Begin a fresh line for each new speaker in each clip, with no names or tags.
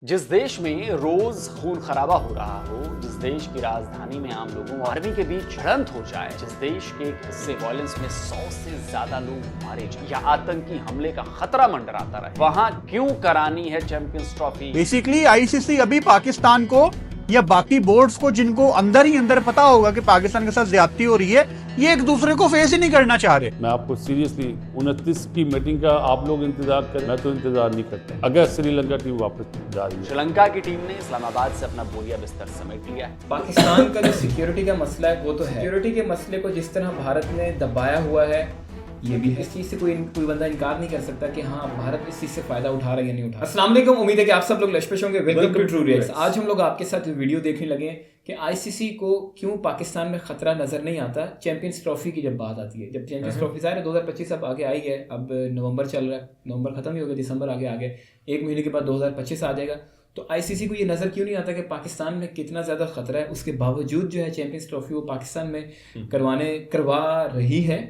जिस देश में रोज खून खराबा हो रहा हो, जिस देश की राजधानी में आम लोगों और आर्मी के बीच भिड़ंत हो जाए, जिस देश के एक हिस्से वायलेंस में 100 से ज्यादा लोग मारे जाए या आतंकी हमले का खतरा मंडराता रहे, वहां क्यों करानी है चैंपियंस ट्रॉफी?
बेसिकली आईसीसी अभी पाकिस्तान को या बाकी बोर्ड्स को, जिनको अंदर ही अंदर पता होगा कि पाकिस्तान के साथ ज्यादती हो रही है, ये एक दूसरे को फेस ही नहीं करना चाह रहे।
मैं आपको सीरियसली 29 की मीटिंग का आप लोग इंतजार करें, मैं तो इंतजार नहीं करता। अगर श्रीलंका टीम वापस जा रही है,
श्रीलंका की टीम ने इस्लामाबाद से अपना बोरिया बिस्तर समेट लिया है।
पाकिस्तान का जो सिक्योरिटी का मसला है वो तो है। सिक्योरिटी के मसले को जिस तरह भारत ने दबाया हुआ है, ये भी है। इस चीज से कोई बंदा इनकार नहीं कर सकता कि हाँ, भारत इस चीज से फायदा उठा रहा है या नहीं उठा। अस्सलाम वालेकुम, उम्मीद है कि आप सब लोग लशपेश होंगे। Welcome to true reacts. आज हम लोग आपके साथ वीडियो देखने लगे कि आईसीसी को क्यों पाकिस्तान में खतरा नजर नहीं आता चैंपियंस ट्रॉफी की जब बात आती है। जब चैंपियंस ट्रॉफी ज़ाहिर है 2025 अब आगे आई है, अब नवंबर चल रहा है, नवंबर खत्म ही हो गया, दिसंबर आगे आ गया, एक महीने के बाद 2025 आ जाएगा। तो आईसीसी को ये नज़र क्यों नहीं आता कि पाकिस्तान में कितना ज़्यादा खतरा है, उसके बावजूद जो है चैंपियंस ट्रॉफी वो पाकिस्तान में करवा रही है।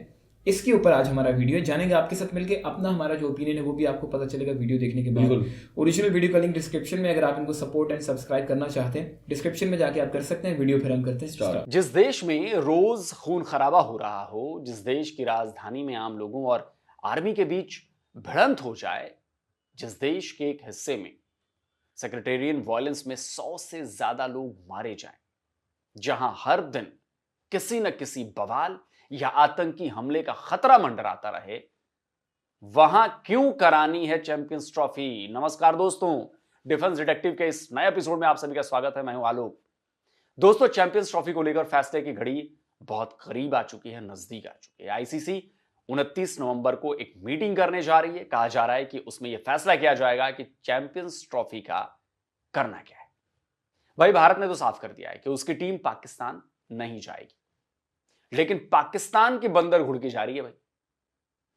इसके ऊपर आज हमारा वीडियो जानेंगे आपके साथ मिलके। अपना हमारा जो ओपिनियन है वो भी आपको पता चलेगा वीडियो देखने के बाद। ओरिजिनल वीडियो का लिंक डिस्क्रिप्शन में, अगर आप इनको सपोर्ट एंड सब्सक्राइब करना चाहते हैं डिस्क्रिप्शन में जाके आप कर सकते हैं। वीडियो फिर हम करते हैं स्टार्ट।
जिस देश में रोज खून खराबा हो रहा हो, जिस देश की राजधानी में आम लोगों और आर्मी के बीच भिड़ंत हो जाए, जिस देश के एक हिस्से में सेक्रेटेरियन वायलेंस में 100 से ज्यादा लोग मारे जाएं, जहां हर दिन किसी न किसी बवाल या आतंकी हमले का खतरा मंडराता रहे, वहां क्यों करानी है चैंपियंस ट्रॉफी? नमस्कार दोस्तों, डिफेंस डिटेक्टिव के इस नए एपिसोड में आप सभी का स्वागत है। मैं हूं आलोक। दोस्तों, चैंपियंस ट्रॉफी को लेकर फैसले की घड़ी बहुत करीब आ चुकी है, नजदीक आ चुकी है। आईसीसी 29 नवंबर को एक मीटिंग करने जा रही है। कहा जा रहा है कि उसमें यह फैसला किया जाएगा कि चैंपियंस ट्रॉफी का करना क्या है। भाई, भारत ने तो साफ कर दिया है कि उसकी टीम पाकिस्तान नहीं जाएगी, लेकिन पाकिस्तान की बंदर घुड़की जा रही है भाई।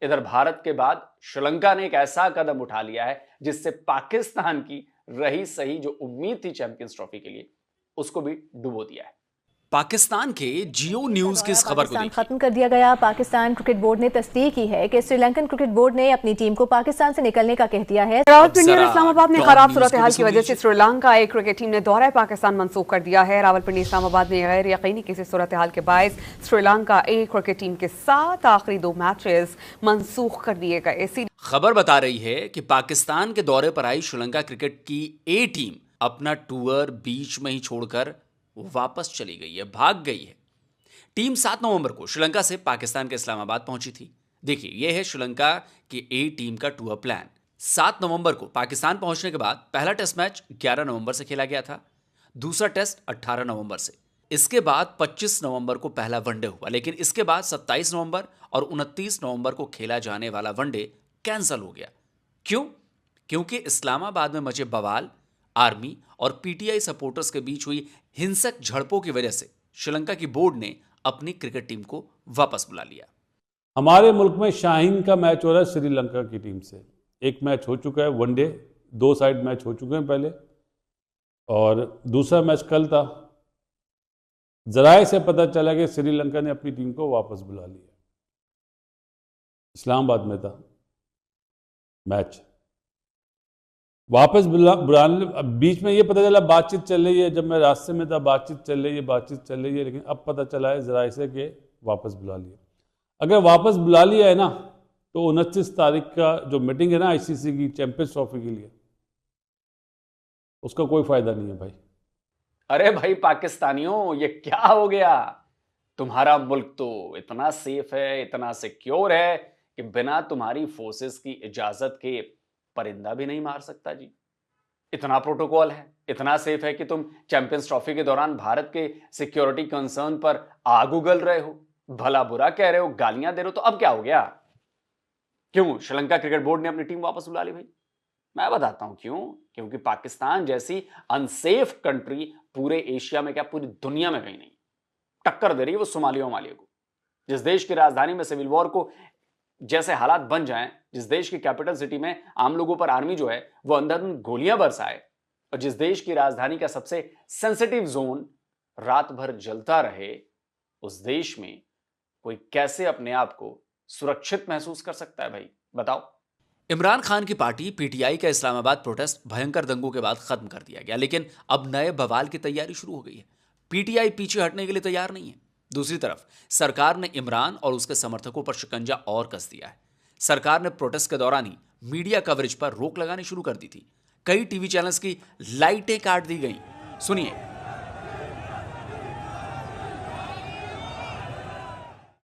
इधर भारत के बाद श्रीलंका ने एक ऐसा कदम उठा लिया है जिससे पाकिस्तान की रही सही जो उम्मीद थी चैंपियंस ट्रॉफी के लिए, उसको भी डुबो दिया है। पाकिस्तान के जियो न्यूज की इस खबर को
खत्म कर दिया गया। पाकिस्तान क्रिकेट बोर्ड ने तस्दीक की है कि श्रीलंकन क्रिकेट बोर्ड ने अपनी टीम को पाकिस्तान से निकलने का कह दिया है।
रावलपिंडी और इस्लामाबाद में खराब सूरत हाल की वजह से श्रीलंका एक क्रिकेट टीम ने दौरा पाकिस्तान मंसूख कर दिया है। रावलपिंडी इस्लामाबाद में गैर यकीनी किसी सूरत हाल के बायस श्रीलंका ए क्रिकेट टीम के 7 आखिरी 2 मैचेस मंसूख कर दिए गए।
खबर बता रही है कि पाकिस्तान के दौरे पर आई श्रीलंका क्रिकेट की ए टीम अपना टूर बीच में ही छोड़कर वापस चली गई है, भाग गई है। टीम 7 नवंबर को श्रीलंका से पाकिस्तान के इस्लामाबाद पहुंची थी। देखिए, यह है श्रीलंका की ए टीम का टूर प्लान। 7 नवंबर को पाकिस्तान पहुंचने के बाद पहला टेस्ट मैच 11 नवंबर से खेला गया था, दूसरा टेस्ट 18 नवंबर से। इसके बाद 25 नवंबर को पहला वनडे हुआ, लेकिन इसके बाद 27 नवंबर और 29 नवंबर को खेला जाने वाला वनडे कैंसिल हो गया। क्यों? क्योंकि इस्लामाबाद में मचे बवाल, आर्मी और पीटीआई सपोर्टर्स के बीच हुई हिंसक झड़पों की वजह से श्रीलंका की बोर्ड ने अपनी क्रिकेट टीम को वापस बुला लिया।
हमारे मुल्क में शाहीन का मैच हो रहा है श्रीलंका की टीम से। एक मैच हो चुका है वनडे, 2 साइड मैच हो चुके हैं पहले, और दूसरा मैच कल था। जराये से पता चला कि श्रीलंका ने अपनी टीम को वापस बुला लिया। इस्लामाबाद में था मैच, वापस बुलाने। बीच में ये पता चला बातचीत चल रही है, जब मैं रास्ते में था बातचीत चल रही है, लेकिन अब पता चला है जराये से कि वापस बुला लिया। अगर वापस बुला लिया है ना, तो 29 तारीख का जो मीटिंग है ना आईसीसी की चैंपियंस ट्रॉफी के लिए, उसका कोई फायदा नहीं है भाई।
अरे भाई पाकिस्तानियों, ये क्या हो गया? तुम्हारा मुल्क तो इतना सेफ है, इतना सिक्योर है कि बिना तुम्हारी फोर्सेस की इजाजत के परिंदा भी नहीं मार सकता जी। इतना प्रोटोकॉल है, इतना सेफ है कि तुम चैंपियंस ट्रॉफी के दौरान भारत के सिक्योरिटी कंसर्न पर आग उगल रहे हो, भला बुरा कह रहे हो, गालियां दे रहे हो। तो अब क्या हो गया? क्यों श्रीलंका क्रिकेट बोर्ड ने अपनी टीम वापस बुला ली भाई? मैं बताता हूं क्यों। क्योंकि पाकिस्तान जैसी अनसेफ कंट्री पूरे एशिया में, क्या पूरी दुनिया में कहीं नहीं टक्कर दे रही है वो सोमालिया को। जिस देश की राजधानी में सिविल वॉर को जैसे हालात बन जाएं, जिस देश की कैपिटल सिटी में आम लोगों पर आर्मी जो है वो अंधाधुंध गोलियां बरसाए, और जिस देश की राजधानी का सबसे सेंसिटिव जोन रात भर जलता रहे, उस देश में कोई कैसे अपने आप को सुरक्षित महसूस कर सकता है भाई? बताओ। इमरान खान की पार्टी पीटीआई का इस्लामाबाद प्रोटेस्ट भयंकर दंगों के बाद खत्म कर दिया गया, लेकिन अब नए बवाल की तैयारी शुरू हो गई है। पीटीआई पीछे हटने के लिए तैयार नहीं है। दूसरी तरफ सरकार ने इमरान और उसके समर्थकों पर शिकंजा और कस दिया है। सरकार ने प्रोटेस्ट के दौरान ही मीडिया कवरेज पर रोक लगानी शुरू कर दी थी। कई टीवी चैनल्स की लाइटें काट दी गई। सुनिए।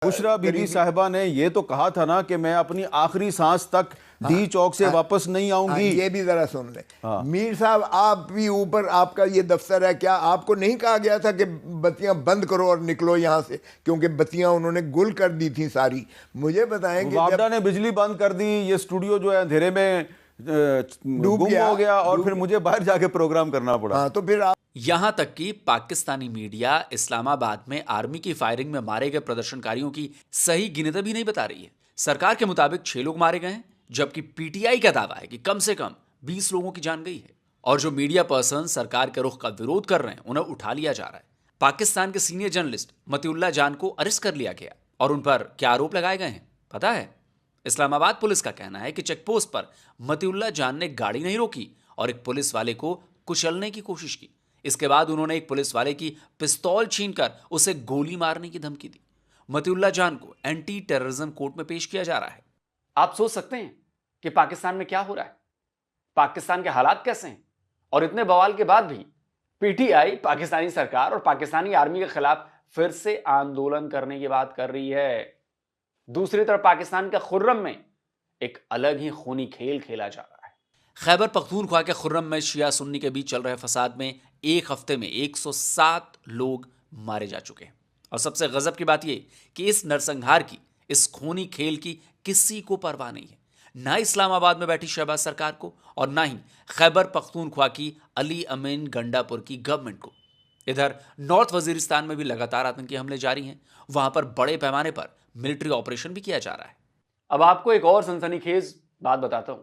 बुशरा बीबी साहिबा ने ये तो कहा था ना कि मैं अपनी आखिरी सांस तक डी चौक से वापस नहीं आऊंगी।
ये भी जरा सुन ले। मीर साहब, आप भी ऊपर, आपका ये दफ्तर है, क्या आपको नहीं कहा गया था कि बत्तियां बंद करो और निकलो यहाँ से, क्योंकि बत्तियां उन्होंने गुल कर दी थी सारी। मुझे बताएं कि
वापडा ने बिजली बंद कर दी, ये स्टूडियो जो है अंधेरे में
डूब
हो गया और फिर मुझे बाहर जाके प्रोग्राम करना पड़ा।
हाँ, तो फिर आप
यहां तक कि पाकिस्तानी मीडिया इस्लामाबाद में आर्मी की फायरिंग में मारे गए प्रदर्शनकारियों की सही गिनती भी नहीं बता रही है। सरकार के मुताबिक 6 लोग मारे गए हैं, जबकि पीटीआई का दावा है कि कम से कम 20 लोगों की जान गई है। और जो मीडिया पर्सन सरकार के रुख का विरोध कर रहे हैं, उन्हें उठा लिया जा रहा है। पाकिस्तान के सीनियर जर्नलिस्ट मतीउल्लाह जान को अरेस्ट कर लिया गया और उन पर क्या आरोप लगाए गए हैं पता है? इस्लामाबाद पुलिस का कहना है कि चेकपोस्ट पर मतीउल्लाह जान ने गाड़ी नहीं रोकी और एक पुलिस वाले को कुचलने की कोशिश की। इसके बाद उन्होंने एक पुलिस वाले की पिस्तौल छीनकर उसे गोली मारने की धमकी दी। मतीउल्लाह जान को एंटी टेररिज्म कोर्ट में पेश किया जा रहा है। आप सोच सकते हैं कि पाकिस्तान में क्या हो रहा है, पाकिस्तान के हालात कैसे हैं। और इतने बवाल के बाद भी पीटीआई पाकिस्तानी सरकार और पाकिस्तानी आर्मी के खिलाफ फिर से आंदोलन करने की बात कर रही है। दूसरी तरफ पाकिस्तान के खुर्रम में एक अलग ही खूनी खेल खेला जा रहा है। खैबर पख्तूनख्वा के खुर्रम में शिया सुन्नी के बीच चल रहे फसाद में एक हफ्ते में 107 लोग मारे जा चुके हैं। और सबसे गजब की बात यह कि इस नरसंहार की, इस खूनी खेल की किसी को परवाह नहीं है, ना इस्लामाबाद में बैठी शहबाज सरकार को और ना ही खैबर पख्तूनख्वा की अली अमीन गंडापुर की गवर्नमेंट को। इधर नॉर्थ वजीरिस्तान में भी लगातार आतंकी हमले जारी हैं। वहां पर बड़े पैमाने पर मिलिट्री ऑपरेशन भी किया जा रहा है। अब आपको एक और सनसनीखेज बात बताता हूं।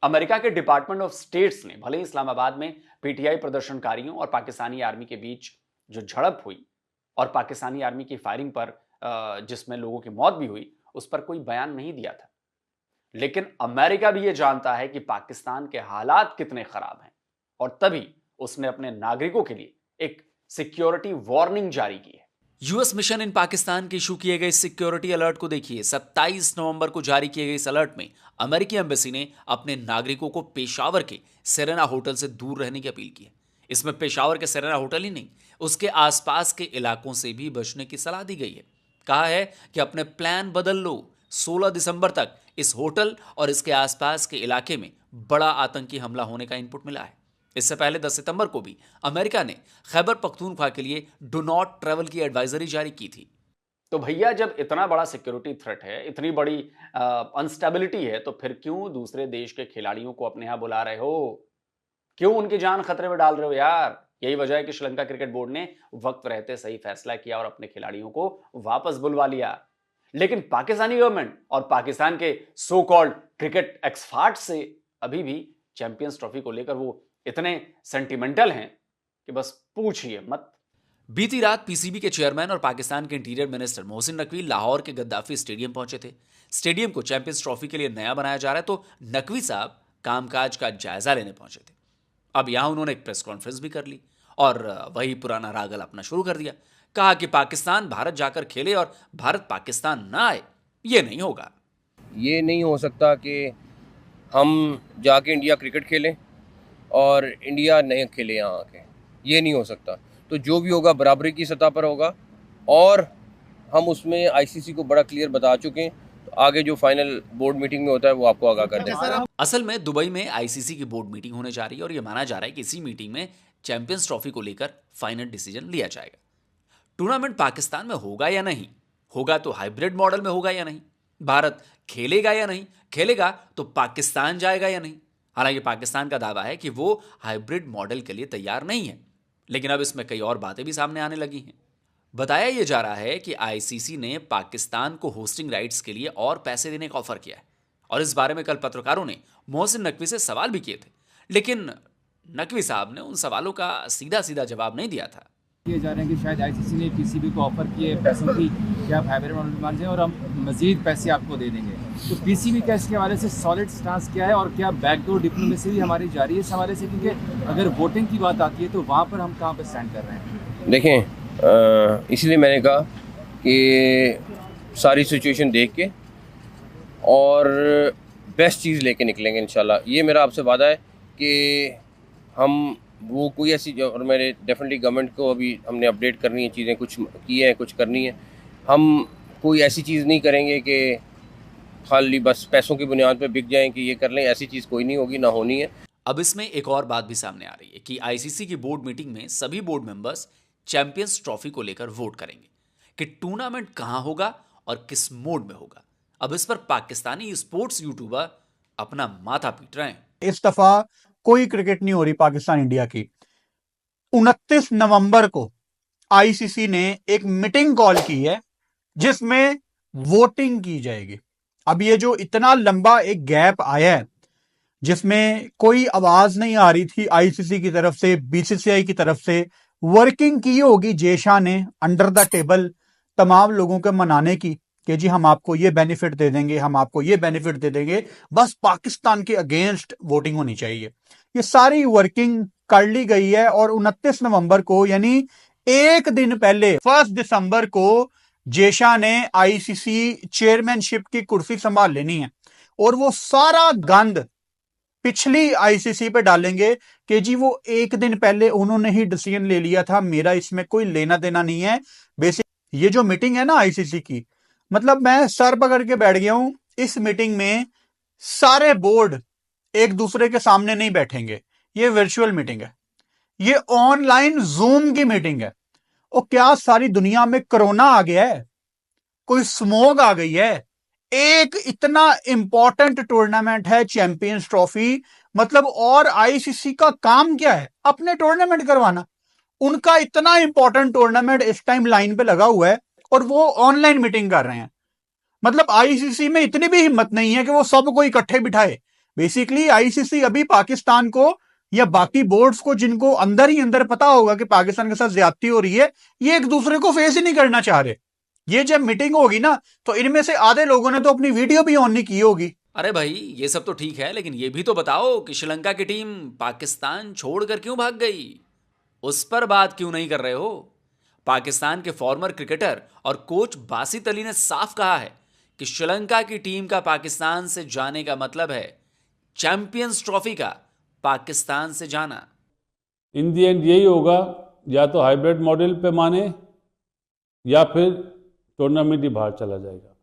अमेरिका के डिपार्टमेंट ऑफ स्टेट्स ने भले ही इस्लामाबाद में पीटीआई प्रदर्शनकारियों और पाकिस्तानी आर्मी के बीच जो झड़प हुई और पाकिस्तानी आर्मी की फायरिंग पर जिसमें लोगों की मौत भी हुई, उस पर कोई बयान नहीं दिया था, लेकिन अमेरिका भी यह जानता है कि पाकिस्तान के हालात कितने खराब हैं और तभी उसने अपने नागरिकों के लिए एक सिक्योरिटी वार्निंग जारी की है। यूएस मिशन इन पाकिस्तान के इशू किए गए सिक्योरिटी अलर्ट को देखिए। 27 नवंबर को जारी किए गए इस अलर्ट में अमेरिकी एम्बेसी ने अपने नागरिकों को पेशावर के सेरेना होटल से दूर रहने की अपील की है। इसमें पेशावर के सेरेना होटल ही नहीं, उसके आसपास के इलाकों से भी बचने की सलाह दी गई है। कहा है कि अपने प्लान बदल लो। 16 दिसंबर तक इस होटल और इसके आसपास के इलाके में बड़ा आतंकी हमला होने का इनपुट मिला है। इससे पहले 10 सितंबर को भी अमेरिका ने खैबर पख्तूनख्वा के लिए डू नॉट ट्रैवल की एडवाइजरी जारी की थी। तो भैया, जब इतना बड़ा सिक्योरिटी थ्रेट है, इतनी बड़ी अनस्टेबिलिटी है, तो फिर क्यों दूसरे देश के खिलाड़ियों को अपने यहां बुला रहे हो? क्यों उनकी जान खतरे में डाल रहे हो यार? यही वजह है कि श्रीलंका क्रिकेट बोर्ड ने वक्त रहते सही फैसला किया और अपने खिलाड़ियों को वापस बुलवा लिया। लेकिन पाकिस्तानी गवर्नमेंट और पाकिस्तान के सो कॉल्ड क्रिकेट एक्सपर्ट से अभी भी चैंपियंस ट्रॉफी को लेकर वो इतने सेंटिमेंटल हैं कि बस पूछिए मत। बीती रात पीसीबी के चेयरमैन और पाकिस्तान के इंटीरियर मिनिस्टर मोहसिन नकवी लाहौर के गद्दाफी स्टेडियम पहुंचे थे। स्टेडियम को चैंपियंस ट्रॉफी के लिए नया बनाया जा रहा है, तो नकवी साहब कामकाज का जायजा लेने पहुंचे थे। अब यहां उन्होंने एक प्रेस कॉन्फ्रेंस भी कर ली और वही पुराना राग अपना शुरू कर दिया। कहा कि पाकिस्तान भारत जाकर खेले और भारत पाकिस्तान ना आए, ये नहीं होगा।
ये नहीं हो सकता कि हम जाके इंडिया क्रिकेट खेलें और इंडिया नहीं खेले यहाँ आके, ये नहीं हो सकता। तो जो भी होगा बराबरी की सतह पर होगा और हम उसमें आईसीसी को बड़ा क्लियर बता चुके हैं। तो आगे जो फाइनल बोर्ड मीटिंग में होता है वो आपको आगाह कर देंगे।
असल में दुबई में आईसीसी की बोर्ड मीटिंग होने जा रही है और यह माना जा रहा है कि इसी मीटिंग में चैंपियंस ट्रॉफी को लेकर फाइनल डिसीजन लिया जाएगा। टूर्नामेंट पाकिस्तान में होगा या नहीं होगा, तो हाइब्रिड मॉडल में होगा या नहीं, भारत खेलेगा या नहीं खेलेगा, तो पाकिस्तान जाएगा या नहीं। हालांकि पाकिस्तान का दावा है कि वो हाइब्रिड मॉडल के लिए तैयार नहीं है, लेकिन अब इसमें कई और बातें भी सामने आने लगी हैं। बताया यह जा रहा है कि आईसीसी ने पाकिस्तान को होस्टिंग राइट्स के लिए और पैसे देने का ऑफर किया है और इस बारे में कल पत्रकारों ने मोहसिन नकवी से सवाल भी किए थे, लेकिन नकवी साहब ने उन सवालों का सीधा सीधा जवाब नहीं दिया था।
किए जा रहे हैं कि शायद आईसीसी ने पीसीबी को ऑफर किए पैसों की
कि आप हाइब्रिड मॉडल मान जाएं और हम मज़ीद पैसे आपको दे देंगे। तो पीसीबी का इसके हवाले से सॉलिड स्टांस क्या है और क्या बैकडोर डिप्लोमेसी भी हमारी जारी है इस हवाले से, क्योंकि अगर वोटिंग की बात आती है तो वहाँ पर हम कहाँ पर स्टैंड कर रहे हैं?
देखें, इसलिए मैंने कहा कि सारी सिचुएशन देख के और बेस्ट चीज़ लेके निकलेंगे इंशाल्लाह। ये मेरा आपसे वादा है कि हम वो कोई ऐसी, और मेरे डेफिनेटली गवर्नमेंट को अभी हमने अपडेट करनी है, चीज़ें कुछ की हैं, कुछ करनी है। हम कोई ऐसी चीज़ नहीं करेंगे कि खाली बस पैसों की बुनियाद पे बिक जाएं कि ये कर लें, ऐसी चीज़ कोई नहीं होगी, ना होनी है।
अब इसमें एक और बात भी सामने आ रही है कि आईसीसी की बोर्ड मीटिंग में सभी बोर्ड मेंबर्स चैंपियंस ट्रॉफी को लेकर वोट करेंगे कि टूर्नामेंट कहां होगा और किस मोड में होगा। अब इस पर पाकिस्तानी स्पोर्ट्स यूट्यूबर अपना माथा पीट रहे हैं।
इस दफा कोई क्रिकेट नहीं हो रही पाकिस्तान इंडिया की। 29 नवंबर को आईसीसी ने एक मीटिंग कॉल की है जिसमें वोटिंग की जाएगी। अब ये जो इतना लंबा एक गैप आया है जिसमें कोई आवाज नहीं आ रही थी आईसीसी की तरफ से, बीसीसीआई की तरफ से, वर्किंग की होगी जेशा ने अंडर द टेबल तमाम लोगों को मनाने की कि जी हम आपको ये बेनिफिट दे देंगे, हम आपको ये बेनिफिट दे देंगे, बस पाकिस्तान के अगेंस्ट वोटिंग होनी चाहिए। ये सारी वर्किंग कर ली गई है और 29 नवंबर को यानी एक दिन पहले 1 दिसंबर को जेशा ने आईसीसी चेयरमैनशिप की कुर्सी संभाल लेनी है और वो सारा गंद पिछली आईसीसी पे डालेंगे कि जी वो एक दिन पहले उन्होंने ही डिसीजन ले लिया था, मेरा इसमें कोई लेना देना नहीं है। बेसिक ये जो मीटिंग है ना आईसीसी की, मतलब मैं सर पकड़ के बैठ गया हूं। इस मीटिंग में सारे बोर्ड एक दूसरे के सामने नहीं बैठेंगे, ये वर्चुअल मीटिंग है, ये ऑनलाइन जूम की मीटिंग है। और क्या सारी दुनिया में कोरोना आ गया है, कोई स्मोग आ गई है? एक इतना इंपॉर्टेंट टूर्नामेंट है चैंपियंस ट्रॉफी, मतलब और आईसीसी का काम क्या है? अपने टूर्नामेंट करवाना। उनका इतना इंपॉर्टेंट टूर्नामेंट इस टाइम लाइन पे लगा हुआ है और वो ऑनलाइन मीटिंग कर रहे हैं। मतलब आईसीसी में इतनी भी हिम्मत नहीं है कि वो सबको इकट्ठे बिठाए। बेसिकली आईसीसी अभी पाकिस्तान को या बाकी बोर्ड्स को जिनको अंदर ही अंदर पता होगा कि पाकिस्तान के साथ ज्यादती हो रही है, ये एक दूसरे को फेस ही नहीं करना चाह रहे। ये जब मीटिंग होगी ना तो इनमें से आधे लोगों ने तो अपनी वीडियो भी ऑन नहीं की होगी।
अरे भाई ये सब तो ठीक है, लेकिन ये भी तो बताओ कि श्रीलंका की टीम पाकिस्तान छोड़कर क्यों भाग गई? उस पर बात क्यों नहीं कर रहे हो? पाकिस्तान के फॉर्मर क्रिकेटर और कोच बासित अली ने साफ कहा है कि श्रीलंका की टीम का पाकिस्तान से जाने का मतलब है चैंपियंस ट्रॉफी का पाकिस्तान से जाना।
इन दी एंड यही होगा, या तो हाइब्रिड मॉडल पे माने या फिर टूर्नामेंट ही बाहर चला जाएगा।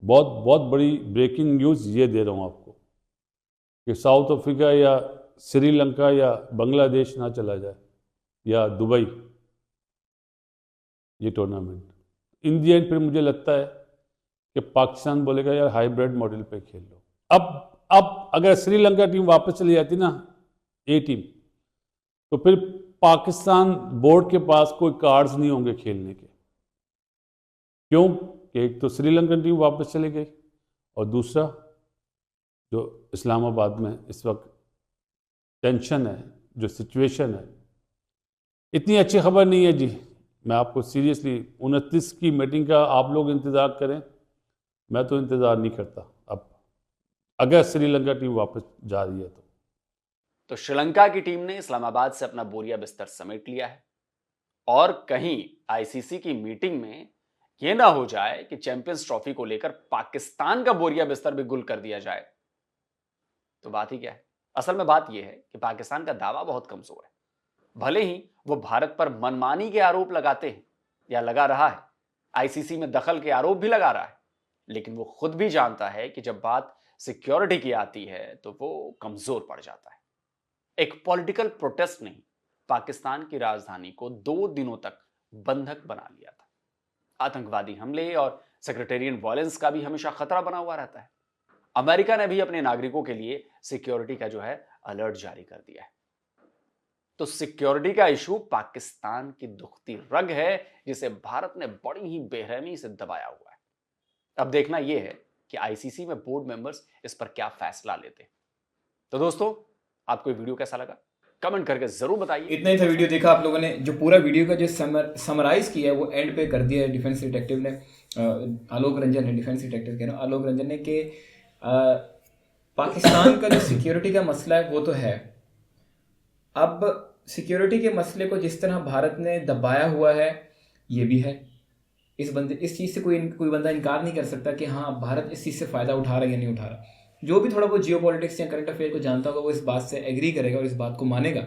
बहुत बहुत बड़ी ब्रेकिंग न्यूज़ ये दे रहा हूँ आपको कि साउथ अफ्रीका या श्रीलंका या बांग्लादेश ना चला जाए या दुबई ये टूर्नामेंट। इन दी एंड फिर मुझे लगता है कि पाकिस्तान बोलेगा यार हाइब्रिड मॉडल पे खेल लो। अब अगर श्रीलंका टीम वापस चली जाती ना, ए टीम, तो फिर पाकिस्तान बोर्ड के पास कोई कार्ड्स नहीं होंगे खेलने के। क्यों? कि एक तो श्रीलंकन टीम वापस चली गई और दूसरा जो इस्लामाबाद में इस वक्त टेंशन है, जो सिचुएशन है, इतनी अच्छी खबर नहीं है जी। मैं आपको सीरियसली 29 की मीटिंग का आप लोग इंतज़ार करें, मैं तो इंतज़ार नहीं करता। अब अगर श्रीलंका टीम वापस जा रही है
तो श्रीलंका की टीम ने इस्लामाबाद से अपना बोरिया बिस्तर समेट लिया है और कहीं आईसीसी की मीटिंग में यह ना हो जाए कि चैंपियंस ट्रॉफी को लेकर पाकिस्तान का बोरिया बिस्तर भी गुल कर दिया जाए। तो बात ही क्या है? असल में बात यह है कि पाकिस्तान का दावा बहुत कमजोर है। भले ही वो भारत पर मनमानी के आरोप लगाते हैं या लगा रहा है, आईसीसी में दखल के आरोप भी लगा रहा है, लेकिन वो खुद भी जानता है कि जब बात सिक्योरिटी की आती है तो वो कमजोर पड़ जाता है। एक पॉलिटिकल प्रोटेस्ट ने पाकिस्तान की राजधानी को 2 दिनों तक बंधक बना लिया था। आतंकवादी हमले और सेक्रेटेरियन वायलेंस का भी हमेशा खतरा बना हुआ रहता है। अमेरिका ने भी अपने नागरिकों के लिए सिक्योरिटी का जो है अलर्ट जारी कर दिया है। तो सिक्योरिटी का इशू पाकिस्तान की दुखती रग है जिसे भारत ने बड़ी ही बेरहमी से दबाया हुआ है। अब देखना यह है कि आईसीसी में बोर्ड मेंबर्स इस पर क्या फैसला लेते हैं। तो दोस्तों, आपको ये वीडियो कैसा लगा कमेंट करके जरूर बताइए।
इतना ही था वीडियो देखा आप लोगों ने, जो पूरा वीडियो का जो समराइज किया है वो एंड पे कर दिया है डिफेंस डिटेक्टिव ने, आलोक रंजन है, डिफेंस डिटेक्टिव कह रहा हूँ, आलोक रंजन ने, कि पाकिस्तान का जो सिक्योरिटी का मसला है वो तो है। अब सिक्योरिटी के मसले को जिस तरह भारत ने दबाया हुआ है ये भी है। इस चीज़ से कोई बंदा इनकार नहीं कर सकता कि हाँ भारत इस चीज़ से फ़ायदा उठा रहा है या नहीं उठा रहा। जो भी थोड़ा बहुत जियो पॉलिटिक्स या करंट अफेयर को जानता होगा वो इस बात से एग्री करेगा और इस बात को मानेगा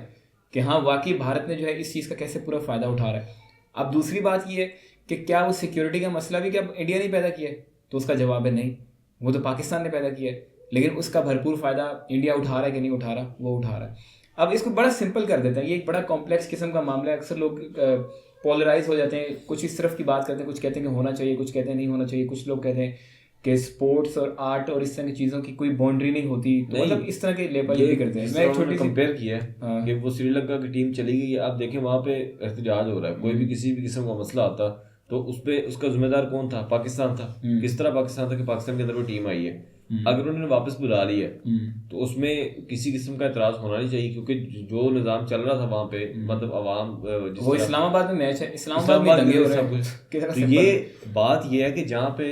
कि हाँ वाकई भारत ने जो है इस चीज़ का कैसे पूरा फ़ायदा उठा रहा है। अब दूसरी बात ये है कि क्या वो सिक्योरिटी का मसला भी क्या इंडिया ने पैदा किया है, तो उसका जवाब है नहीं, वो तो पाकिस्तान ने पैदा किया है, लेकिन उसका भरपूर फ़ायदा इंडिया उठा रहा है कि नहीं उठा रहा, वो उठा रहा है। अब इसको बड़ा सिंपल कर देते हैं, ये एक बड़ा कॉम्प्लेक्स किस्म का मामला है। अक्सर लोग पोलराइज हो जाते हैं, कुछ इस तरफ की बात करते हैं, कुछ कहते हैं कि होना चाहिए, कुछ कहते हैं नहीं होना चाहिए, कुछ लोग कहते हैं कि स्पोर्ट्स और आर्ट और इस तरह की चीज़ों की कोई बाउंड्री नहीं होती, तो मतलब इस तरह के लेबल भी करते हैं। मैं छोटी सी
कंपेयर किया है कि वो श्रीलंका की टीम चली गई, आप देखें वहाँ पे एहतजाज हो रहा है, कोई भी किसी भी किस्म का मसला आता तो उस पर उसका जिम्मेदार कौन था? पाकिस्तान था। किस तरह पाकिस्तान था कि पाकिस्तान के अंदर वो टीम आई है, अगर उन्होंने वापस बुला ली है तो उसमें किसी किस्म का एतराज़ होना नहीं चाहिए, क्योंकि जो निज़ाम चल रहा था वहाँ पे, मतलब अवाम
वो इस्लामाबाद में मैच है, इस्लामाबाद में दंगे हो रहे हैं।
तो ये बात ये है कि जहाँ पे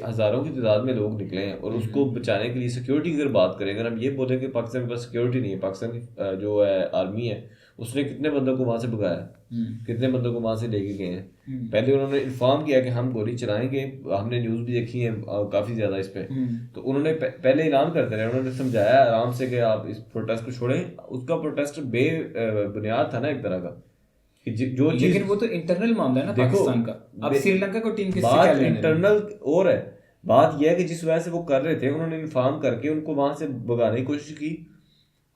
हज़ारों की तादाद में लोग निकले हैं और उसको बचाने के लिए सिक्योरिटी की अगर बात करें, अगर हम ये बोलें कि पाकिस्तान के पास सिक्योरिटी नहीं है, पाकिस्तान की जो है आर्मी है उसने कितने बंदों को वहाँ से भगाया, कितने बंदों को वहाँ से लेके गए हैं। पहले उन्होंने इन्फॉर्म किया कि हम गोली चलाएंगे, हमने न्यूज़ भी देखी है काफ़ी ज़्यादा इस पे, तो उन्होंने पहले ऐलान करते रहे, उन्होंने समझाया आराम से कि आप इस प्रोटेस्ट को छोड़ें। उसका प्रोटेस्ट बेबुनियाद था ना एक तरह का, जो
लेकिन वो तो इंटरनल मामला है ना पाकिस्तान का। अब श्रीलंका को टीम किससे
बात इंटरनल और है, बात यह है कि जिस वजह से वो कर रहे थे उन्होंने इन्फॉर्म करके उनको वहाँ से भगाने की कोशिश की।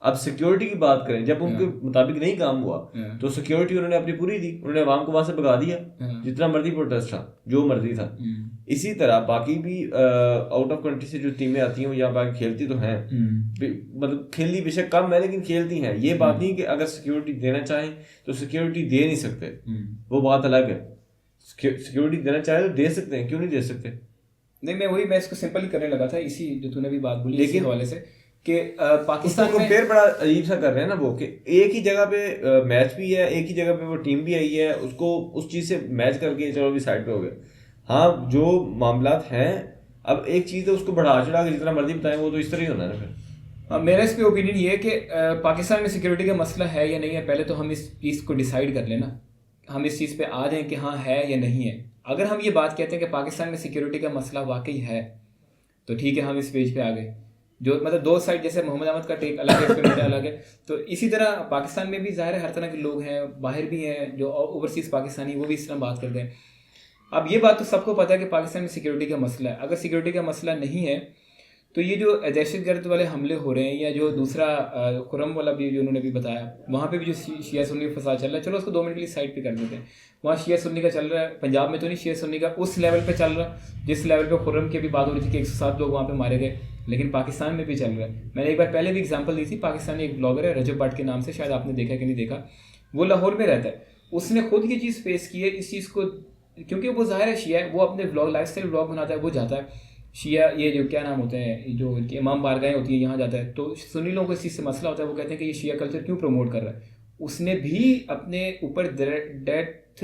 अब सिक्योरिटी की बात करें, जब उनके मुताबिक नहीं काम हुआ तो सिक्योरिटी उन्होंने अपनी पूरी दी, उन्होंने आवाम को वहां से भगा दिया, जितना मर्जी प्रोटेस्ट था, जो मर्जी था। इसी तरह बाकी भी आउट ऑफ कंट्री से जो टीमें आती हैं वो यहाँ बाकी खेलती तो हैं, मतलब खेलती बेशक कम है लेकिन खेलती हैं। ये बात नहीं कि अगर सिक्योरिटी देना चाहें तो सिक्योरिटी दे नहीं सकते, वो बात अलग है। सिक्योरिटी देना चाहे तो दे सकते हैं, क्यों नहीं दे सकते?
नहीं, मैं इसको सिंपल ही करने लगा था, इसी जो तूने भी बात बोली इसी हवाले से कि पाकिस्तान में
कंपेयर बड़ा अजीब सा कर रहे हैं ना वो, कि एक ही जगह पे मैच भी है, एक ही जगह पे वो टीम भी आई है, उसको उस चीज़ से मैच करके चलो भी साइड पे हो गए। हाँ जो मामलात हैं, अब एक चीज़ है उसको बढ़ा चढ़ा के जितना मर्जी बताएं वो तो इस तरह ही होना है ना फिर।
मेरा इस पे ओपिनियन ये है कि पाकिस्तान में सिक्योरिटी का मसला है या नहीं है, पहले तो हम इस चीज़ को डिसाइड कर लेना, हम इस चीज़ पे आ जाएं कि हाँ है या नहीं है। अगर हम ये बात कहते हैं कि पाकिस्तान में सिक्योरिटी का मसला वाकई है तो ठीक है, हम इस पेज पे आ गए। जो मतलब दो साइड, जैसे मोहम्मद अहमद का टेक अलग है, एक्सपेरिमेंट अलग है, तो इसी तरह पाकिस्तान में भी ज़ाहिर है हर तरह के लोग हैं, बाहर भी हैं जो ओवरसीज़ पाकिस्तानी, वो भी इस तरह बात करते हैं। अब ये बात तो सबको पता है कि पाकिस्तान में सिक्योरिटी का मसला है। अगर सिक्योरिटी का मसला नहीं है तो ये जो दहशतगर्द वाले हमले हो रहे हैं, या जो दूसरा खुरम वाला भी जो उन्होंने भी बताया, वहाँ पे भी जो शिया सुन्नी फसाद चल रहा है, चलो उसको 2 मिनट के लिए साइड पे कर देते हैं। वहाँ शिया सुन्नी का चल रहा है, पंजाब में तो नहीं, शिया सुन्नी का उस लेवल पे चल रहा जिस लेवल पे खुरम की भी बात हो रही थी कि 107 लोग वहाँ पे मारे गए, लेकिन पाकिस्तान में भी चल रहा है। मैंने एक बार पहले भी एग्जाम्पल दी थी, पाकिस्तानी एक ब्लॉगर है रजब भट्ट के नाम से, शायद आपने देखा कि नहीं देखा, वो लाहौर में रहता है, उसने खुद ये चीज़ फेस की है इस चीज़ को, क्योंकि वो ज़ाहिर है शिया है, वो अपने व्लॉग लाइफस्टाइल व्लॉग बनाता है, वो जाता है शिया, ये जो क्या नाम होते हैं, जो इनकी इमाम बारगाहें होती हैं, यहाँ जाता है, तो सुन्नी लोगों को इस चीज़ से मसला होता है, वो कहते हैं कि ये शिया कल्चर क्यों प्रमोट कर रहा है। उसने भी अपने ऊपर डेथ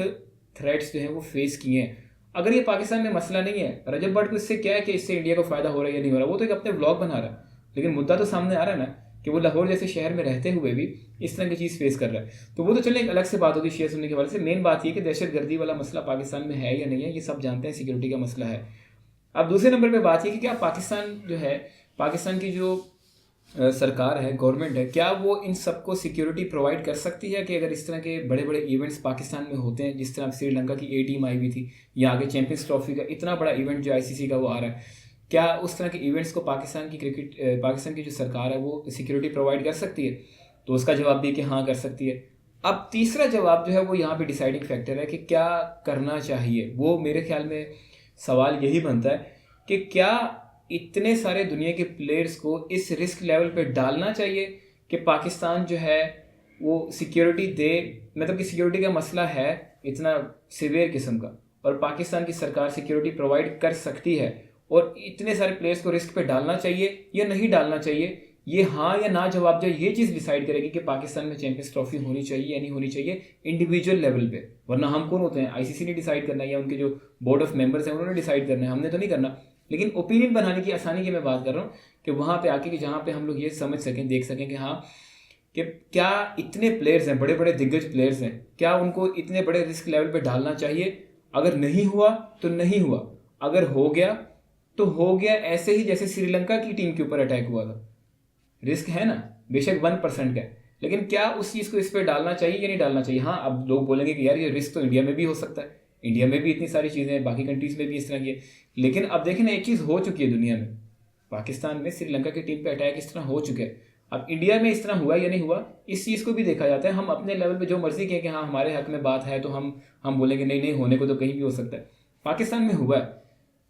थ्रेट्स जो हैं वो फेस किए हैं। अगर ये पाकिस्तान में मसला नहीं है, रजब भट्ट को इससे क्या है कि इससे इंडिया को फ़ायदा हो रहा है या नहीं हो रहा, वो तो एक अपने व्लॉग बना रहा है, लेकिन मुद्दा तो सामने आ रहा है ना कि वो लाहौर जैसे शहर में रहते हुए भी इस तरह की चीज़ फेस कर रहा है। तो वो तो चलने एक अलग से बात होगी शिया सुन्नी के वाले से। मेन बात ये कि दहशतगर्दी वाला मसला पाकिस्तान में है या नहीं है, ये सब जानते हैं, सिक्योरिटी का मसला है। अब दूसरे नंबर पे बात ये कि क्या पाकिस्तान जो है, पाकिस्तान की जो सरकार है, गवर्नमेंट है, क्या वो इन सबको सिक्योरिटी प्रोवाइड कर सकती है कि अगर इस तरह के बड़े बड़े इवेंट्स पाकिस्तान में होते हैं, जिस तरह श्रीलंका की A टीम आई हुई थी, या आगे चैंपियंस ट्रॉफी का इतना बड़ा इवेंट जो ICC का वो आ रहा है, क्या उस तरह के इवेंट्स को पाकिस्तान की जो सरकार है वो सिक्योरिटी प्रोवाइड कर सकती है? तो उसका जवाब भी कि हाँ कर सकती है। अब तीसरा जवाब जो है वो यहाँ पे डिसाइडिंग फैक्टर है कि क्या करना चाहिए। वो मेरे ख्याल में सवाल यही बनता है कि क्या इतने सारे दुनिया के प्लेयर्स को इस रिस्क लेवल पे डालना चाहिए कि पाकिस्तान जो है वो सिक्योरिटी दे, मतलब कि सिक्योरिटी का मसला है इतना सीवियर किस्म का और पाकिस्तान की सरकार सिक्योरिटी प्रोवाइड कर सकती है, और इतने सारे प्लेयर्स को रिस्क पे डालना चाहिए या नहीं डालना चाहिए, ये हाँ या ना जवाब जो ये चीज़ डिसाइड करेगी कि पाकिस्तान में चैंपियंस ट्रॉफी होनी चाहिए या नहीं होनी चाहिए इंडिविजुअल लेवल पे। वरना हम कौन होते हैं? आईसीसी ने डिसाइड करना है या उनके जो बोर्ड ऑफ मेंबर्स हैं उन्होंने डिसाइड करना है, हमने तो नहीं करना। लेकिन ओपिनियन बनाने की आसानी की मैं बात कर रहा हूँ कि वहाँ पे आके कि जहाँ पे हम लोग ये समझ सकें, देख सकें कि हाँ कि क्या इतने प्लेयर्स हैं, बड़े बड़े दिग्गज प्लेयर्स हैं, क्या उनको इतने बड़े रिस्क लेवल पे डालना चाहिए? अगर नहीं हुआ तो नहीं हुआ, अगर हो गया तो हो गया, ऐसे ही जैसे श्रीलंका की टीम के ऊपर अटैक हुआ था। रिस्क है ना, बेशक 1% का है, लेकिन क्या उस चीज़ को इस पर डालना चाहिए या नहीं डालना चाहिए? हाँ, अब लोग बोलेंगे कि यार ये रिस्क तो इंडिया में भी हो सकता है, इंडिया में भी इतनी सारी चीज़ें हैं, बाकी कंट्रीज़ में भी इस तरह की है। लेकिन अब देखें ना, एक चीज़ हो चुकी है दुनिया में, पाकिस्तान में श्रीलंका की टीम पे अटैक इस तरह हो चुका है। अब इंडिया में इस तरह हुआ या नहीं हुआ, इस चीज़ को भी देखा जाता है। हम अपने लेवल पे जो मर्जी कहें कि हाँ हमारे हक में बात है, तो हम बोलेंगे नहीं नहीं, होने को तो कहीं भी हो सकता है। पाकिस्तान में हुआ है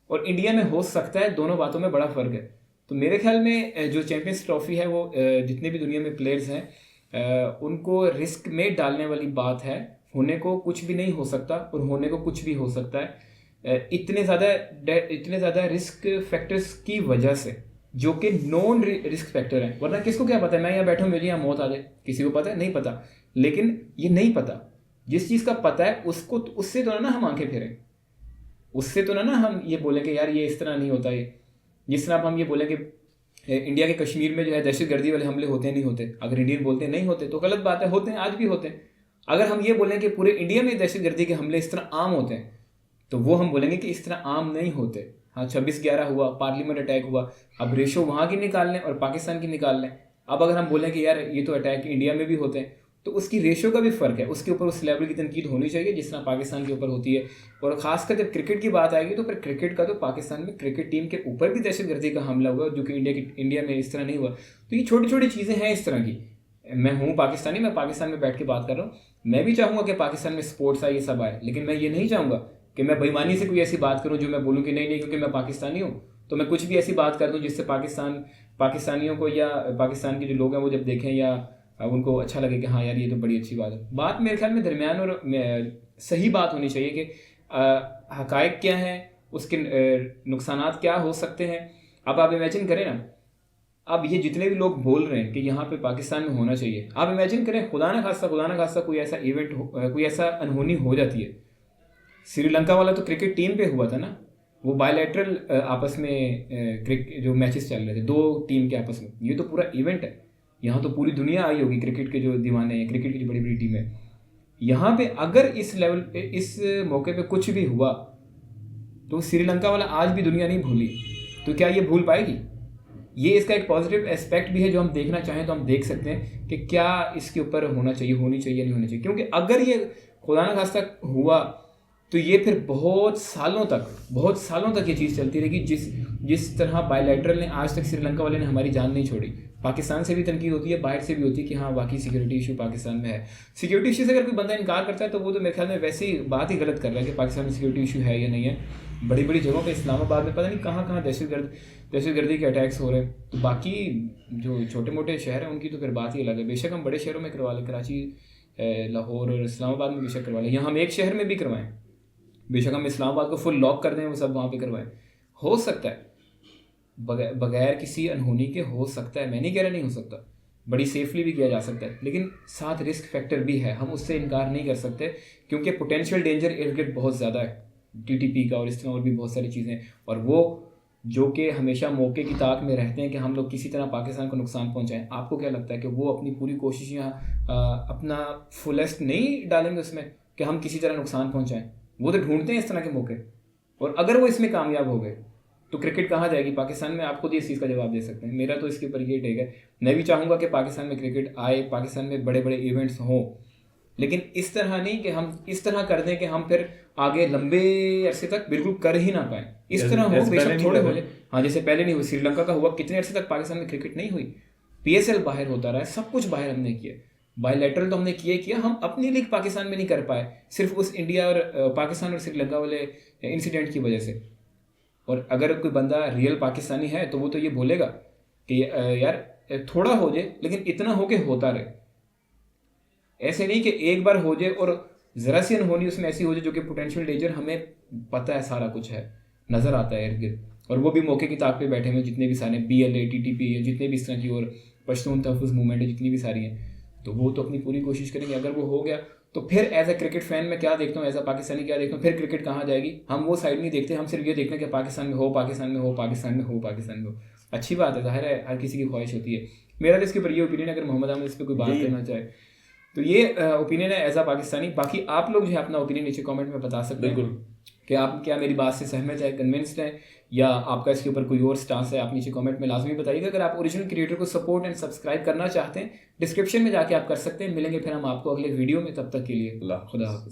और इंडिया में हो सकता है, दोनों बातों में बड़ा फ़र्क है। तो मेरे ख्याल में जो चैंपियंस ट्रॉफी है वो जितने भी दुनिया में प्लेयर्स हैं उनको रिस्क में डालने वाली बात है। होने को कुछ भी नहीं हो सकता और होने को कुछ भी हो सकता है, इतने ज़्यादा रिस्क फैक्टर्स की वजह से, जो कि नॉन रिस्क फैक्टर हैं। वरना किसको क्या पता है, मैं यहाँ बैठा हूँ मुझे यहाँ मौत आ जाए, किसी को पता है? नहीं पता। लेकिन ये नहीं पता, जिस चीज़ का पता है उसको, उससे तो ना हम आंखें फेरें, उससे तो ना हम ये बोलें कि यार ये इस तरह नहीं होता है। जिस तरह हम ये बोलें कि इंडिया के कश्मीर में जो है दहशतगर्दी वाले हमले होते नहीं होते, अगर इंडियन बोलते हैं नहीं होते तो गलत बात है, होते हैं, आज भी होते हैं। अगर हम ये बोलें कि पूरे इंडिया में दहशतगर्दी के हमले इस तरह आम होते हैं, तो वो हम बोलेंगे कि इस तरह आम नहीं होते। हाँ, 26/11 हुआ, पार्लियामेंट अटैक हुआ, अब रेशो वहाँ की निकाल लें और पाकिस्तान की निकाल लें। अब अगर हम बोलें कि यार ये तो अटैक इंडिया में भी होते हैं, तो उसकी रेशो का भी फ़र्क है, उसके ऊपर उस लेवल की तनकीद होनी चाहिए जिस तरह पाकिस्तान के ऊपर होती है। और ख़ासकर जब क्रिकेट की बात आएगी तो फिर क्रिकेट का तो पाकिस्तान में क्रिकेट टीम के ऊपर भी दहशतगर्दी का हमला हुआ, जो कि इंडिया में इस तरह नहीं हुआ। तो ये छोटी छोटी चीज़ें हैं इस तरह की। मैं हूँ पाकिस्तानी, मैं पाकिस्तान में बैठ के बात कर रहा हूँ। मैं भी चाहूँगा कि पाकिस्तान में स्पोर्ट्स आए, ये सब आए, लेकिन मैं ये नहीं चाहूँगा कि मैं बेईमानी से कोई ऐसी बात करूँ जो मैं बोलूँ कि नहीं नहीं क्योंकि मैं पाकिस्तानी हूँ तो मैं कुछ भी ऐसी बात कर दूँ जिससे पाकिस्तानियों को या पाकिस्तान के जो लोग हैं वो जब देखें या उनको अच्छा लगे कि हाँ यार ये तो बड़ी अच्छी बात है। बात मेरे ख्याल में दरमियान और सही बात होनी चाहिए कि हकायक क्या हैं, उसके नुकसानात क्या हो सकते हैं। अब आप इमेजिन करें ना, अब ये जितने भी लोग बोल रहे हैं कि यहाँ पे पाकिस्तान में होना चाहिए, आप इमेजिन करें खुदा ना खास्ता कोई ऐसा इवेंट कोई ऐसा अनहोनी हो जाती है। श्रीलंका वाला तो क्रिकेट टीम पे हुआ था ना, वो बायलैटरल आपस में जो मैचेस चल रहे थे दो टीम के आपस में, ये तो पूरा इवेंट है। यहाँ तो पूरी दुनिया आई होगी, क्रिकेट के जो दीवाने हैं, क्रिकेट की जो बड़ी बड़ी टीम है। यहाँ पे अगर इस लेवल पे इस मौके पे कुछ भी हुआ तो श्रीलंका वाला आज भी दुनिया नहीं भूली, तो क्या ये भूल पाएगी? ये इसका एक पॉजिटिव एस्पेक्ट भी है जो हम देखना चाहें तो हम देख सकते हैं कि क्या इसके ऊपर होनी चाहिए नहीं होनी चाहिए। क्योंकि अगर ये खुदा न खास्ता हुआ तो ये फिर बहुत सालों तक ये चीज़ चलती रहेगी। जिस तरह बायलैटरल ने आज तक श्रीलंका वाले ने हमारी जान नहीं छोड़ी। पाकिस्तान से भी तनकीद होती है, बाहर से भी होती है कि हाँ वाकई सिक्योरिटी इशू पाकिस्तान में है। सिक्योरिटी इशू से अगर कोई बंदा इनकार करता है तो वो तो मेरे ख्याल में वैसे ही बात ही गलत कर रहा है कि पाकिस्तान में सिक्योरिटी इशू है या नहीं है। बड़ी बड़ी जगहों पे इस्लामाबाद में पता नहीं कहाँ दहशतगर्दी के अटैक्स हो रहे हैं। तो बाकी जो छोटे मोटे शहर हैं उनकी तो फिर बात ही अलग है। बेशक हम बड़े शहरों में करवा लें, कराची, लाहौर और इस्लामाबाद में बेशक करवा लें, यहाँ हम एक शहर में भी करवाएं, बेशक हम इस्लामाबाद को फुल लॉक कर दें, वो सब वहाँ पे करवाएं, हो सकता है बगैर किसी अनहोनी के हो सकता है। मैं नहीं कह रहा नहीं हो सकता, बड़ी सेफली भी किया जा सकता है, लेकिन साथ रिस्क फैक्टर भी है, हम उससे इनकार नहीं कर सकते क्योंकि पोटेंशियल डेंजर इर्द गिर्द बहुत ज़्यादा है टीटीपी का और इस तरह और भी बहुत सारी चीज़ें। और वो जो कि हमेशा मौके की ताक में रहते हैं कि हम लोग किसी तरह पाकिस्तान को नुकसान पहुँचाएँ। आपको क्या लगता है कि वो अपनी पूरी कोशिश यहाँ अपना फुलेस्ट नहीं डालेंगे उसमें कि हम किसी तरह नुकसान पहुँचाएँ? वो तो ढूंढते हैं इस तरह के मौके, और अगर वो इसमें कामयाब हो गए तो क्रिकेट कहाँ जाएगी पाकिस्तान में? आप खुद इस चीज़ का जवाब दे सकते हैं। मेरा तो इसके ऊपर ये टेक है। मैं भी चाहूँगा कि पाकिस्तान में क्रिकेट आए, पाकिस्तान में बड़े बड़े इवेंट्स हों, लेकिन इस तरह नहीं कि हम इस तरह कर दें कि हम फिर आगे लंबे अरसे तक बिल्कुल कर ही ना पाएँ। इस तरह हो, बेशक थोड़े हो जाए। हाँ, जैसे पहले नहीं हुई, श्रीलंका का हुआ, कितने अरसे तक पाकिस्तान में क्रिकेट नहीं हुई, PSL बाहर होता रहा, सब कुछ बाहर हमने किया, बायलैटरल तो हमने किया, हम अपनी लीग पाकिस्तान में नहीं कर पाए सिर्फ उस इंडिया और पाकिस्तान और श्रीलंका वाले इंसिडेंट की वजह से। और अगर कोई बंदा रियल पाकिस्तानी है तो वो तो ये बोलेगा कि यार थोड़ा हो जाए लेकिन इतना हो के होता रहे। ऐसे नहीं कि एक बार हो जाए और ज़रा सी अनहोनी उसमें ऐसी हो जाए जो कि पोटेंशियल डेंजर, हमें पता है, सारा कुछ है, नज़र आता है इर्द गिर्द, और वो भी मौके की ताक पे बैठे हुए जितने भी सारे PLA TTP या जितने भी इस तरह की और पश्तून तहफ़्फ़ुज़ मूवमेंट है जितनी भी सारी हैं, तो वो तो अपनी पूरी कोशिश करेंगे। अगर वो हो गया तो फिर एज अ क्रिकेट फ़ैन मैं क्या देखता हूँ, एज अ पाकिस्तानी क्या देखता हूँ, फिर क्रिकेट कहाँ जाएगी। हम वो साइड नहीं देखते, हम सिर्फ ये देखते हैं कि पाकिस्तान में हो, पाकिस्तान में हो, पाकिस्तान में हो, पाकिस्तान में हो। अच्छी बात है, ज़ाहिर है हर किसी की ख्वाहिश होती है। मेरा तो इसके ऊपर ये ओपिनियन है, अगर मोहम्मद अहमद इस पर कोई बात करना चाहे तो ये ओपिनियन है एज अ पाकिस्तानी। बाकी आप लोग जो है अपना ओपिनियन नीचे कमेंट में बता सकते हैं कि आप क्या मेरी बात से सहमत है, कन्विंस्ड हैं, या आपका इसके ऊपर कोई और स्टांस है। आप नीचे कमेंट में लाजमी बताइएगा। अगर आप ओरिजिनल क्रिएटर को सपोर्ट एंड सब्सक्राइब करना चाहते हैं, डिस्क्रिप्शन में जाके आप कर सकते हैं। मिलेंगे फिर हम आपको अगले वीडियो में, तब तक के लिए खुदा हाफिज़।